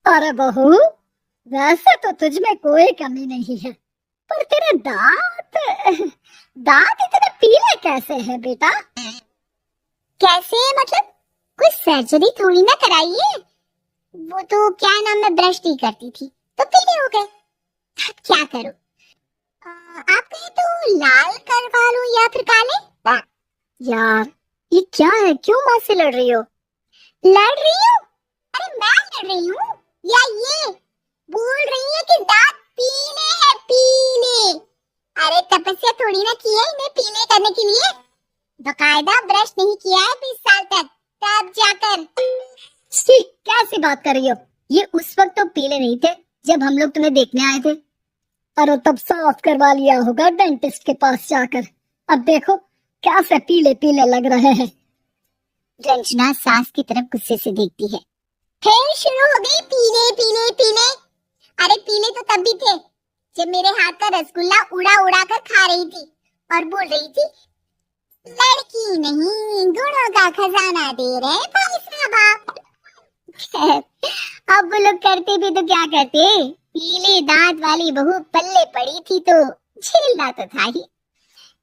अरे बहू, वैसे तो तुझ में कोई कमी नहीं है, पर तेरे दांत दांत इतने पीले कैसे हैं बेटा? कैसे मतलब? कोई सर्जरी थोड़ी ना कराई है। वो तो क्या नाम, मैं ब्रश नहीं करती थी तो पीले हो गए। अब क्या करूं? आप कहें तो लाल करवा लूं या फिर काले? यार, ये क्या है? क्यों माँ से लड़ रही हो? लड़ रही हूँ? अरे मैं लड़ रही हूँ या ये बोल रही है कि दांत पीले हैं, पीले। अरे तपस्या थोड़ी ना की है इन्हें पीले करने के लिए। बकायदा ब्रश नहीं किया है 20 साल तक, तब जाकर। छी, कैसी बात कर रही हो? ये उस वक्त तो पीले नहीं थे जब हम लोग तुम्हें देखने आए थे। अरे तब साफ करवा लिया होगा डेंटिस्ट के पास जाकर। अब देखो कैसे पीले पीले लग रहे हैं। रंजना सास की तरफ गुस्से से देखती है। फिर शुरू हो गई पीले पीले पीले। अरे पीले तो तब भी थे जब मेरे हाथ का रसगुल्ला उड़ा उड़ा कर खा रही थी और बोल रही थी, लड़की नहीं गुणों का खजाना दे रहे भाई साहब आप। अब वो लोग करते भी तो क्या करते, पीले दांत वाली बहू पल्ले पड़ी थी तो झेलना तो था ही।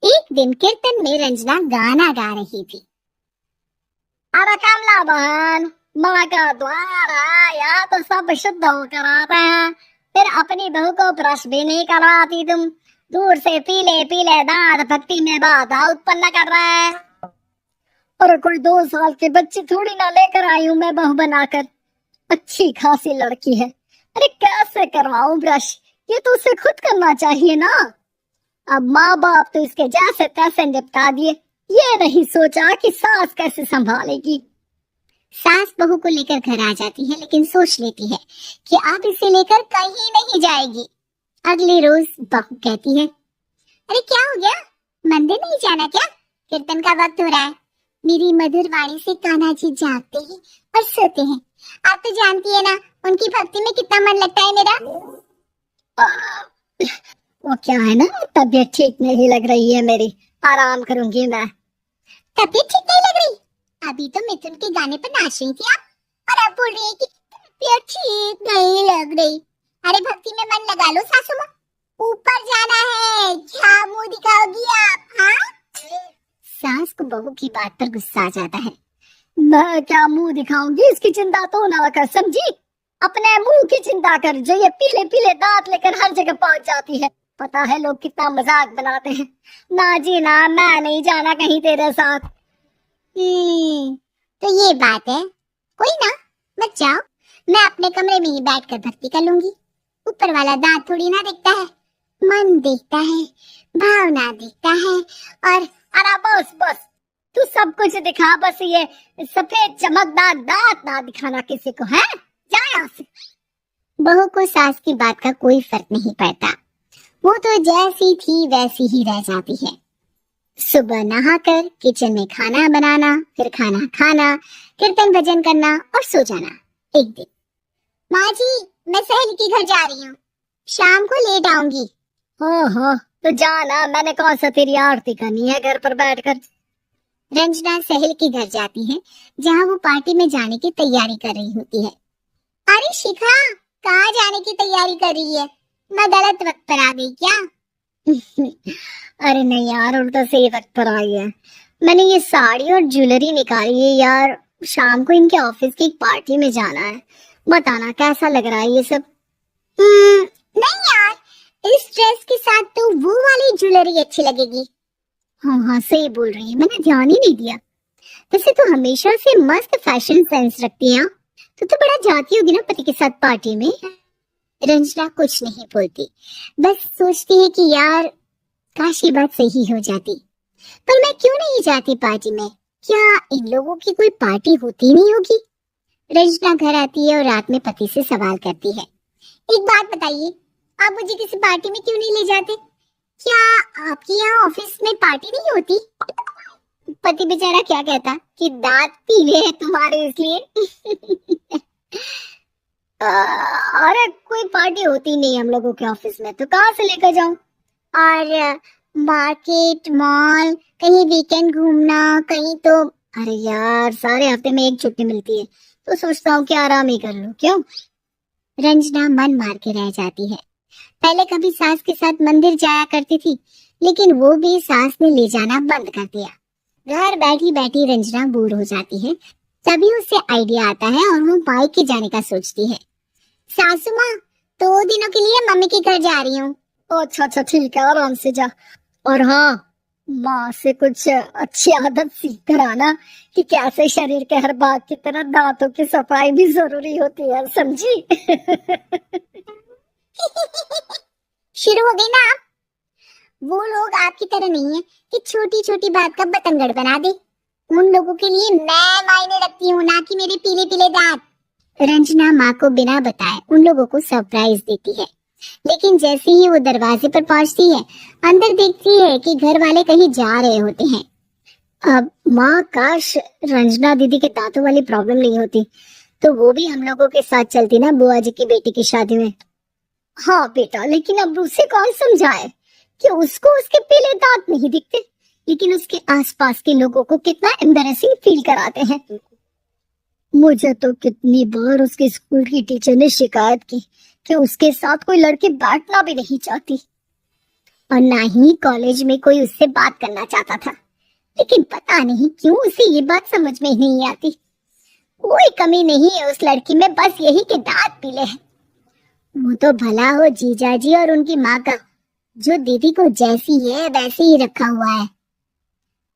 एक दिन कीर्तन में रंजना गाना गा रही थी। अरे कमला बहन, माँ का द्वार आया तो सब शुद्ध होकर आते हैं, फिर अपनी बहू को ब्रश भी नहीं करवाती तुम। दूर से पीले पीले दांत भक्ति में बाधा उत्पन्न कर रहे हैं। और कोई 2 साल के बच्चे थोड़ी ना लेकर आई हूँ मैं बहू बनाकर। अच्छी खासी लड़की है। अरे कैसे करवाऊं ब्रश? ये तो उसे खुद करना चाहिए ना। अब माँ बाप तो इसके जैसे तैसे निपटा दिए, ये नहीं सोचा कि सास कैसे संभालेगी। सास बहू को लेकर घर आ जाती है लेकिन सोच लेती है कि अब इसे लेकर कहीं नहीं जाएगी। अगले रोज बहू कहती है, अरे क्या हो गया, मंदिर नहीं जाना क्या? कीर्तन का वक्त हो रहा है। मेरी मधुर वाणी से कान्हा जी जागते हैं और सोते हैं। आप तो जानती है ना उनकी भक्ति में कितना मन लगता है मेरा। वो क्या है ना, तबीयत ठीक नहीं लग रही है मेरी, आराम करूंगी मैं। तबीयत ठीक नहीं लग रही? अभी तो मिथुन के गाने पर नाच रही थी आप, और अब बोल रही है कि तबीयत ठीक नहीं लग रही। अरे भक्ति में मन लगा लो सासू माँ, ऊपर जाना है, क्या मुंह दिखाओगी आप? हाँ? सास को बहू की बात पर गुस्सा आ जाता है। मैं क्या मुंह दिखाऊंगी, इसकी चिंता तो ना कर, समझी? अपने मुंह की चिंता कर, जो ये पीले पीले दांत लेकर हर जगह पहुंच जाती है। पता है लोग कितना मजाक बनाते हैं। ना जी ना, मैं नहीं जाना कहीं तेरे साथ। तो ये बात है। कोई ना, मत जाओ, मैं अपने कमरे में ही बैठकर भक्ति कर लूंगी। ऊपर वाला दांत थोड़ी ना देखता है, मन देखता है, भावना देखता है। और अरे बस बस, तू सब कुछ दिखा, बस ये सफेद चमकदार दांत ना दिखाना किसी को, है? जा यहाँ से। बहू को सास की बात का कोई फर्क नहीं पड़ता, वो तो जैसी थी वैसी ही रह जाती है। सुबह नहाकर किचन में खाना बनाना, फिर खाना खाना, कीर्तन भजन करना और सो जाना। एक दिन, माँ जी मैं सहेली के घर जा रही हूँ, शाम को लेट आऊंगी। हाँ, तो जाना, मैंने कौन सा तेरी आरती करनी है घर पर बैठकर। रंजना सहेली के घर जाती है जहाँ वो पार्टी में जाने की तैयारी कर रही होती है। अरे शिखा, कहाँ जाने की तैयारी कर रही है? मैं गलत वक्त पर आ गई क्या? अरे नहीं यार, उल्टा सही वक्त पर आई है। मैंने ये साड़ी और ज्वेलरी निकाली है यार, शाम को इनके ऑफिस की एक पार्टी में जाना है। बताना कैसा लग रहा है ये सब? नहीं यार, इस ड्रेस के साथ तो वो वाली ज्वेलरी अच्छी लगेगी। हाँ, सही बोल रही है, मैंने ध्यान ही नहीं दिया। वैसे तो हमेशा से मस्त फैशन सेंस रखती है। तो बड़ा जाती होगी ना पति के साथ पार्टी में। रंजना कुछ नहीं बोलती, बस सोचती है कि यार काश ये बात सही हो जाती, पर मैं क्यों नहीं जाती पार्टी में? क्या इन लोगों की कोई पार्टी होती नहीं होगी? रंजना घर आती है और रात में पति से सवाल करती है, एक बात बताइए, आप मुझे किसी पार्टी में क्यों नहीं ले जाते? क्या आपके यहाँ ऑफिस में पार्टी नहीं होती? पति बेचारा क्या कहता कि दांत पीले हैं तुम्हारे इसलिए। अरे कोई पार्टी होती नहीं हम लोगों के ऑफिस में, तो कहाँ से लेकर जाऊं? और मार्केट, मॉल, कहीं वीकेंड घूमना, कहीं तो। अरे यार, सारे हफ्ते में एक छुट्टी मिलती है, तो सोचता हूँ कि आराम ही कर लूं। क्यों? रंजना मन मार के रह जाती है। पहले कभी सास के साथ मंदिर जाया करती थी, लेकिन वो भी सास ने ले जाना बंद कर दिया। घर बैठी बैठी रंजना बोर हो जाती है। तभी उसे आइडिया आता है और वो मायके जाने का सोचती है। सासू माँ, 2 दिनों के लिए मम्मी के घर जा रही हूँ। अच्छा अच्छा ठीक है, आराम से जा। और हाँ, माँ से कुछ अच्छी आदत सीख कर आना कि कैसे शरीर के हर भाग की तरह दांतों की सफाई भी जरूरी होती है, समझी? शुरू हो गई ना आप? वो लोग आपकी तरह नहीं है कि छोटी छोटी बात का बतंगड़ बना दे। उन लोगों के लिए मैं मायने रखती हूँ, ना कि मेरे पीले पीले दांत। रंजना माँ को बिना बताए उन लोगों को सरप्राइज देती है, लेकिन जैसे ही वो दरवाजे पर पहुंचती है, अंदर देखती है कि घर वाले कहीं जा रहे होते हैं। अब माँ, काश रंजना दीदी के दांतों वाली प्रॉब्लम नहीं होती तो वो भी हम लोगों के साथ चलती ना बुआ जी की बेटी की शादी में। हाँ बेटा, लेकिन अब उसे कौन समझाए कि उसको उसके पीले दांत नहीं दिखते, लेकिन उसके आसपास के लोगों को कितना एम्बैरेसिंग फील कराते हैं। मुझे तो कितनी बार उसके स्कूल की टीचर ने शिकायत की कि उसके साथ कोई लड़की बैठना भी नहीं चाहती, और ना ही कॉलेज में कोई उससे बात करना चाहता था। लेकिन पता नहीं क्यों उसे ये बात समझ में ही नहीं आती। कोई कमी नहीं है उस लड़की में, बस यही कि दांत पीले हैं। वो तो भला हो जीजाजी और उनकी माँ का, जो दीदी को जैसी है वैसे ही रखा हुआ है।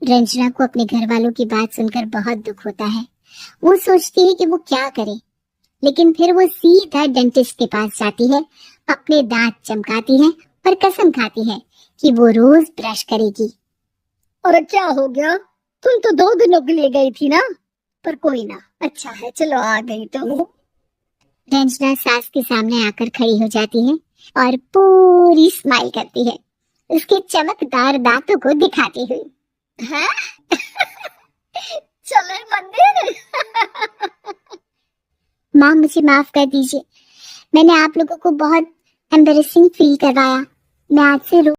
रंजना को अपने घर वालों की बात सुनकर बहुत दुख होता है। वो सोचती है कि वो क्या करे, लेकिन फिर वो सीधा डेंटिस्ट के पास जाती है, अपने दांत चमकाती है और कसम खाती है कि वो रोज ब्रश करेगी। और क्या हो गया? तुम तो 2 दिनों के लिए गई थी ना। पर कोई ना, अच्छा है, चलो आ गई तो। रंजना सास के सामने आकर खड़ी हो जाती है और पूरी स्माइल करती है, उसके चमकदार दांतों को दिखाती हुई। हैं? चले मंदिर? माँ, मुझे माफ कर दीजिए, मैंने आप लोगों को बहुत एम्बैरेसिंग फील करवाया। मैं आज से